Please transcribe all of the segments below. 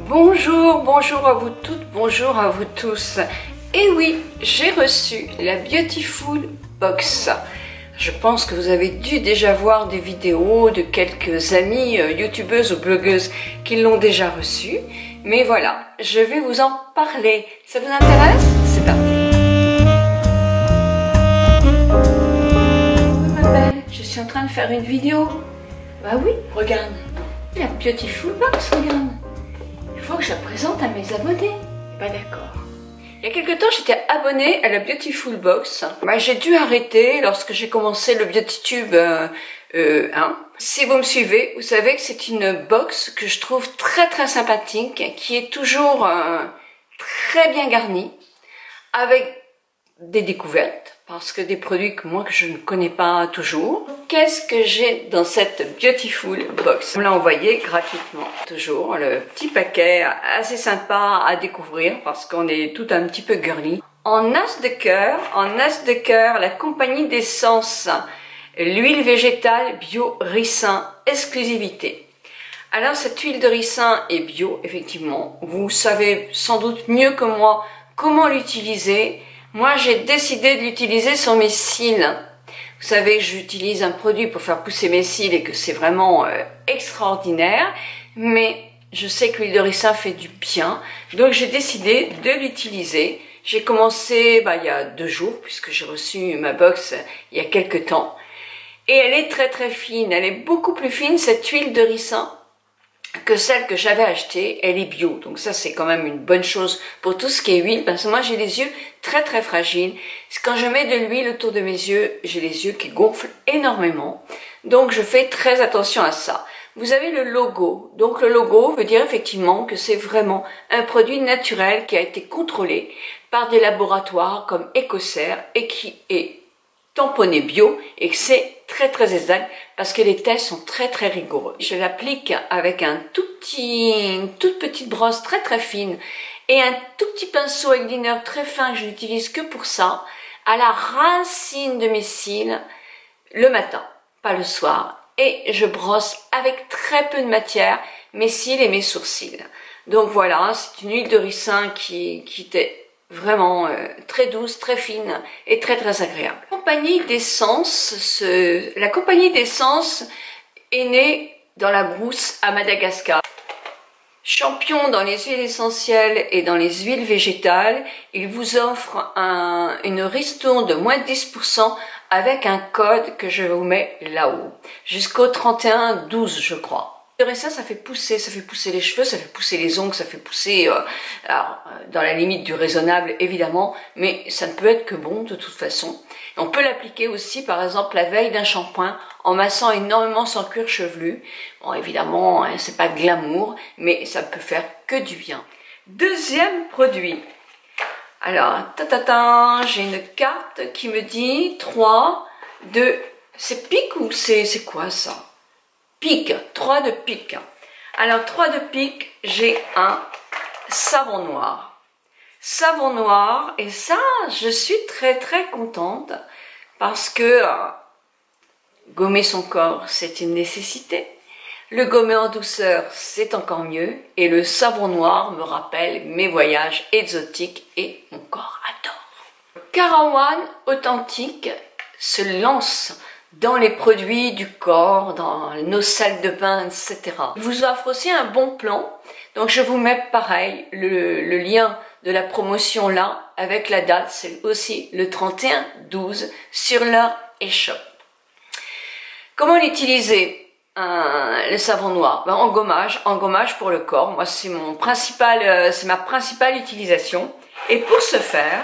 Bonjour, bonjour à vous toutes, bonjour à vous tous. Et oui, j'ai reçu la Beautiful Box. Je pense que vous avez dû déjà voir des vidéos de quelques amies youtubeuses ou blogueuses qui l'ont déjà reçue. Mais voilà, je vais vous en parler. Ça vous intéresse? C'est parti. Oui, ma belle, je suis en train de faire une vidéo. Bah oui, regarde. La Beautiful Box, regarde. Il faut que je la présente à mes abonnés. Pas d'accord. Il y a quelque temps, j'étais abonnée à la Beautiful Box. Bah, j'ai dû arrêter lorsque j'ai commencé le BeautyTube 1. Si vous me suivez, vous savez que c'est une box que je trouve très sympathique, qui est toujours très bien garnie, avec des découvertes, parce que des produits que je ne connais pas toujours. Qu'est-ce que j'ai dans cette Beautiful Box? On me l'a envoyé gratuitement, toujours le petit paquet assez sympa à découvrir parce qu'on est tout un petit peu girly. En as de cœur, la compagnie d'essence, l'huile végétale bio ricin exclusivité. Alors cette huile de ricin est bio, effectivement. Vous savez sans doute mieux que moi comment l'utiliser. Moi, j'ai décidé de l'utiliser sur mes cils. Vous savez que j'utilise un produit pour faire pousser mes cils et que c'est vraiment extraordinaire. Mais je sais que l'huile de ricin fait du bien. Donc, j'ai décidé de l'utiliser. J'ai commencé il y a 2 jours, puisque j'ai reçu ma box il y a quelques temps. Et elle est très fine. Elle est beaucoup plus fine, cette huile de ricin, que celle que j'avais achetée. Elle est bio, donc ça c'est quand même une bonne chose pour tout ce qui est huile, parce que moi j'ai les yeux très fragiles. Quand je mets de l'huile autour de mes yeux, j'ai les yeux qui gonflent énormément, donc je fais très attention à ça. Vous avez le logo, donc le logo veut dire effectivement que c'est vraiment un produit naturel qui a été contrôlé par des laboratoires comme Ecocer et qui est tamponné bio et que c'est très exact parce que les tests sont très rigoureux. Je l'applique avec une toute petite brosse très fine et un tout petit pinceau eyeliner très fin que je n'utilise que pour ça, à la racine de mes cils le matin, pas le soir, et je brosse avec très peu de matière mes cils et mes sourcils. Donc voilà, c'est une huile de ricin qui était vraiment très douce, très fine et très agréable. La compagnie d'essence est née dans la brousse à Madagascar. Champion dans les huiles essentielles et dans les huiles végétales, il vous offre une ristourne de moins de 10% avec un code que je vous mets là-haut, jusqu'au 31/12 je crois. Ça fait pousser les cheveux, ça fait pousser les ongles, ça fait pousser, dans la limite du raisonnable évidemment, mais ça ne peut être que bon de toute façon. On peut l'appliquer aussi par exemple la veille d'un shampoing en massant énormément son cuir chevelu. Bon évidemment, hein, c'est pas glamour, mais ça peut faire que du bien. Deuxième produit. Alors, j'ai une carte qui me dit 3 de... C'est pique ou c'est quoi ça? Pique, 3 de pique. Alors 3 de pique, j'ai un savon noir. Savon noir, et ça, je suis très contente parce que gommer son corps, c'est une nécessité. Le gommer en douceur, c'est encore mieux. Et le savon noir me rappelle mes voyages exotiques et mon corps adore. Carawan Authentique se lance dans les produits du corps, dans nos salles de bain, etc. Il vous offre aussi un bon plan. Donc je vous mets pareil le lien de la promotion là, avec la date, c'est aussi le 31/12 sur leur e-shop. Comment l'utiliser le savon noir? En gommage pour le corps. Moi c'est ma principale utilisation. Et pour ce faire,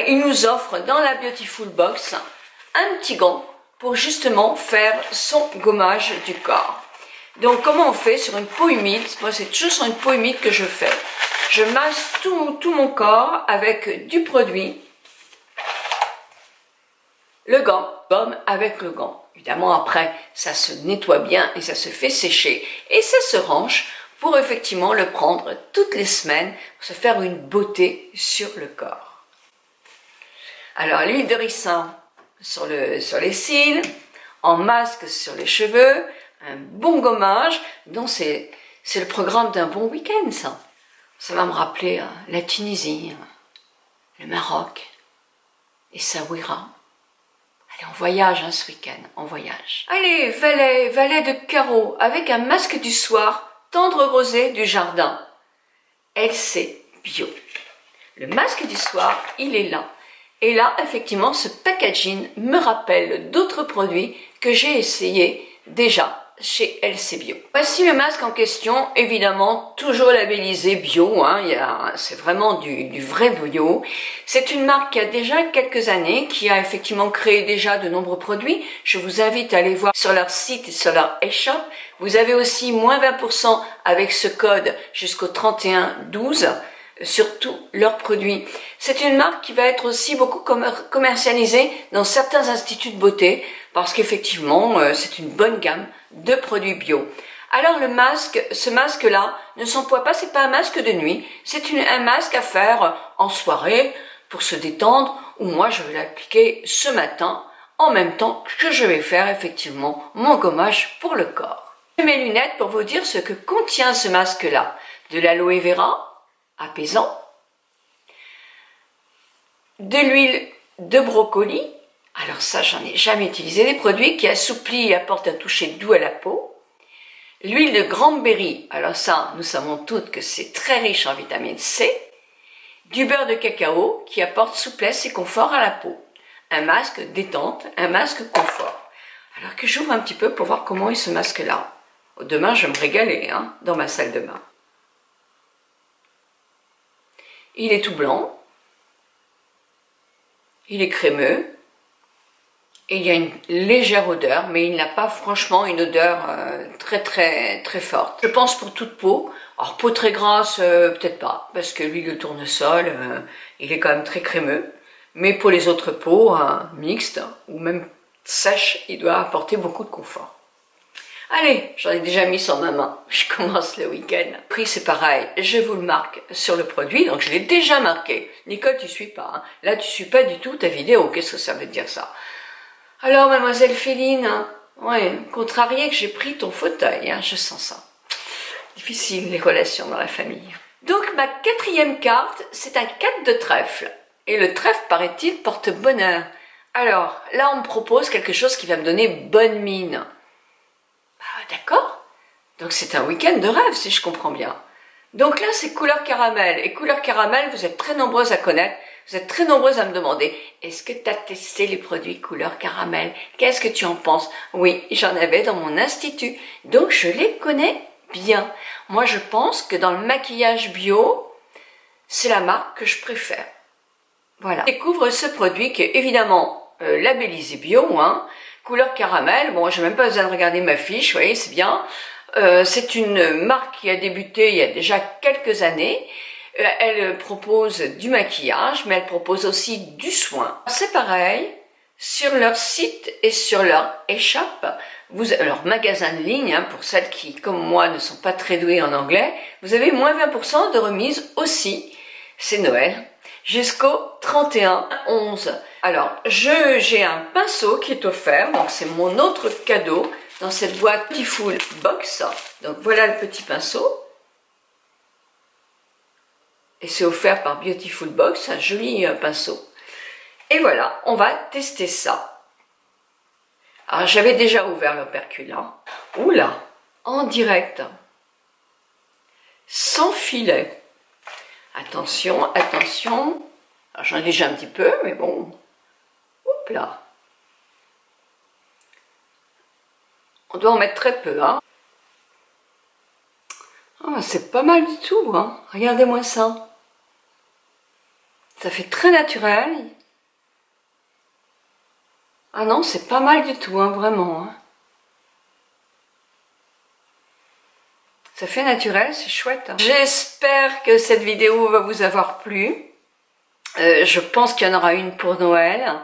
il nous offre dans la Beautiful Box un petit gant pour justement faire son gommage du corps. Donc comment on fait sur une peau humide? Moi c'est toujours sur une peau humide que je fais. Je masse tout mon corps avec du produit. Le gant, gomme avec le gant. Évidemment après ça se nettoie bien et ça se fait sécher. Et ça se range pour effectivement le prendre toutes les semaines pour se faire une beauté sur le corps. Alors l'huile de ricin sur les cils, en masque sur les cheveux, un bon gommage, donc c'est C'est le programme d'un bon week-end, ça. Ça va me rappeler la Tunisie, le Maroc, et Saouira. Allez, on voyage ce week-end, on voyage. Allez, valet de carreau, avec un masque du soir, tendre rosé du jardin. LC Bio. Le masque du soir, il est là. Et là, effectivement, ce packaging me rappelle d'autres produits que j'ai essayé déjà chez LC Bio. Voici le masque en question, évidemment toujours labellisé bio, c'est vraiment du vrai bio. C'est une marque qui a déjà quelques années, qui a effectivement créé déjà de nombreux produits. Je vous invite à aller voir sur leur site et sur leur e-shop. Vous avez aussi moins 20% avec ce code jusqu'au 31/12 sur tous leurs produits. C'est une marque qui va être aussi beaucoup commercialisée dans certains instituts de beauté parce qu'effectivement c'est une bonne gamme de produits bio. Alors le masque, ce masque-là ne s'emploie pas, c'est pas un masque de nuit, c'est un masque à faire en soirée pour se détendre ou moi je vais l'appliquer ce matin en même temps que je vais faire effectivement mon gommage pour le corps. Je mets mes lunettes pour vous dire ce que contient ce masque-là. De l'aloe vera apaisant, de l'huile de brocoli, alors ça j'en ai jamais utilisé, des produits qui assouplissent et apportent un toucher doux à la peau, l'huile de cranberry, alors ça nous savons toutes que c'est très riche en vitamine C, du beurre de cacao qui apporte souplesse et confort à la peau, un masque détente, un masque confort. Alors que j'ouvre un petit peu pour voir comment est ce masque là. Demain je vais me régaler dans ma salle de bain. Il est tout blanc, il est crémeux, et il y a une légère odeur, mais il n'a pas franchement une odeur très forte. Je pense pour toute peau, alors peau très grasse, peut-être pas, parce que l'huile de tournesol, il est quand même très crémeux, mais pour les autres peaux, mixtes, ou même sèches, il doit apporter beaucoup de confort. Allez, j'en ai déjà mis sur ma main, je commence le week-end. Le prix c'est pareil, je vous le marque sur le produit, donc je l'ai déjà marqué. Nicole, tu suis pas, là tu suis pas du tout ta vidéo, qu'est-ce que ça veut dire ça? Alors mademoiselle Féline, ouais, contrarié que j'ai pris ton fauteuil, je sens ça. Difficile les relations dans la famille. Donc ma quatrième carte, c'est un 4 de trèfle. Et le trèfle, paraît-il, porte bonheur. Alors, là on me propose quelque chose qui va me donner bonne mine. D'accord, donc c'est un week-end de rêve si je comprends bien. Donc là c'est couleur caramel, et couleur caramel vous êtes très nombreuses à connaître, vous êtes très nombreuses à me demander, est-ce que tu as testé les produits couleur caramel? Qu'est-ce que tu en penses? Oui, j'en avais dans mon institut, donc je les connais bien. Moi je pense que dans le maquillage bio, c'est la marque que je préfère. Voilà, je découvre ce produit qui est évidemment labellisé bio, couleur caramel, bon, j'ai même pas besoin de regarder ma fiche, vous voyez, c'est bien. C'est une marque qui a débuté il y a déjà quelques années. Elle propose du maquillage, mais elle propose aussi du soin. C'est pareil, sur leur site et sur leur e-shop, leur magasin de ligne, pour celles qui, comme moi, ne sont pas très douées en anglais, vous avez moins 20% de remise aussi. C'est Noël. Jusqu'au 31/11. Alors, j'ai un pinceau qui est offert, donc c'est mon autre cadeau dans cette boîte Beautiful Box. Donc voilà le petit pinceau. Et c'est offert par Beautiful Box, un joli pinceau. Et voilà, on va tester ça. Alors j'avais déjà ouvert l'opercule. Oula, en direct. Sans filet. Attention, attention. J'en ai déjà un petit peu, mais bon. Oups là. On doit en mettre très peu, Oh, c'est pas mal du tout, Regardez-moi ça. Ça fait très naturel. Ah non, c'est pas mal du tout, vraiment. Ça fait naturel, c'est chouette. J'espère que cette vidéo va vous avoir plu. Je pense qu'il y en aura une pour Noël.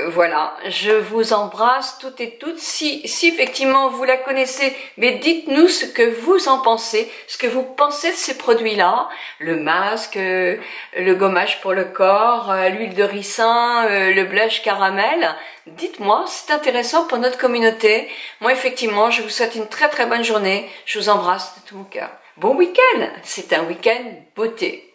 Voilà, je vous embrasse toutes et toutes. Si effectivement vous la connaissez, mais dites-nous ce que vous en pensez, ce que vous pensez de ces produits-là, le masque, le gommage pour le corps, l'huile de ricin, le blush caramel. dites-moi, c'est intéressant pour notre communauté. Moi, effectivement, je vous souhaite une très très bonne journée. Je vous embrasse de tout mon cœur. Bon week-end, c'est un week-end beauté.